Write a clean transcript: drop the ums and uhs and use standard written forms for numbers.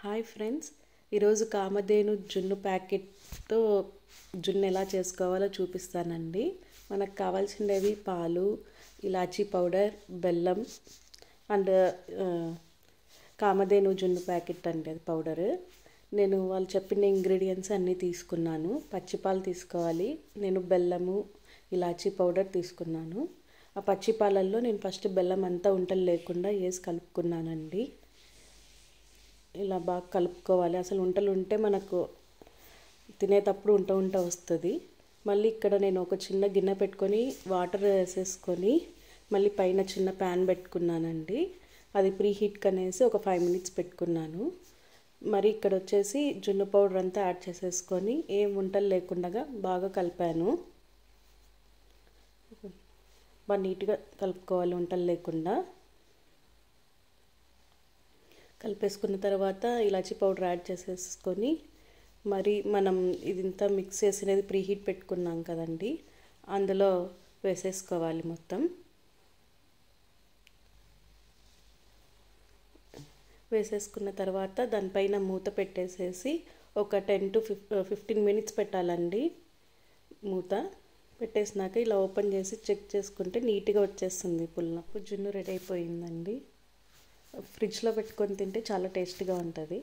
Hi friends, ఈరోజు కామధేను జున్ను ప్యాకెట్తో జున్ను ఎలా చేసుకోవాలో చూపిస్తానండి. మనకు కావాల్సినవి పాలు, ఇలాచీ పౌడర్, బెల్లం అండ్ కామధేను జున్ను ప్యాకెట్ అండి, అది పౌడర్. నేను వాళ్ళు చెప్పిన ఇంగ్రీడియంట్స్ అన్నీ తీసుకున్నాను. పచ్చిపాలు తీసుకోవాలి. నేను బెల్లము, ఇలాచీ పౌడర్ తీసుకున్నాను. ఆ పచ్చిపాలల్లో నేను ఫస్ట్ బెల్లం అంతా ఉంటలు లేకుండా వేసి కలుపుకున్నానండి. ఇలా బాగా కలుపుకోవాలి. అసలు ఉంటలు ఉంటే మనకు తినేటప్పుడు ఉంట వస్తుంది. మళ్ళీ ఇక్కడ నేను ఒక చిన్న గిన్నె పెట్టుకొని వాటర్ వేసేసుకొని మళ్ళీ పైన చిన్న ప్యాన్ పెట్టుకున్నానండి. అది ప్రీ హీట్ కనేసి ఒక 5 minutes పెట్టుకున్నాను. మరి ఇక్కడ వచ్చేసి జున్ను పౌడర్ అంతా యాడ్ చేసేసుకొని ఏం ఉంటలు లేకుండా బాగా కలిపాను. బాగా నీట్గా కలుపుకోవాలి ఉంటలు లేకుండా. కలిపేసుకున్న తర్వాత ఇలాచీ పౌడర్ యాడ్ చేసేసుకొని మరి మనం ఇదంతా మిక్స్ చేసినది ప్రీ హీట్ పెట్టుకున్నాం కదండి, అందులో వేసేసుకోవాలి మొత్తం. వేసేసుకున్న తర్వాత దానిపైన మూత పెట్టేసేసి ఒక 10 to 15 minutes పెట్టాలండి. మూత పెట్టేసినాక ఇలా ఓపెన్ చేసి చెక్ చేసుకుంటే నీట్గా వచ్చేస్తుంది. పుల్లపు జున్ను రెడీ అయిపోయిందండి. ఫ్రిడ్జ్లో పెట్టుకొని తింటే చాలా టేస్ట్గా ఉంటుంది.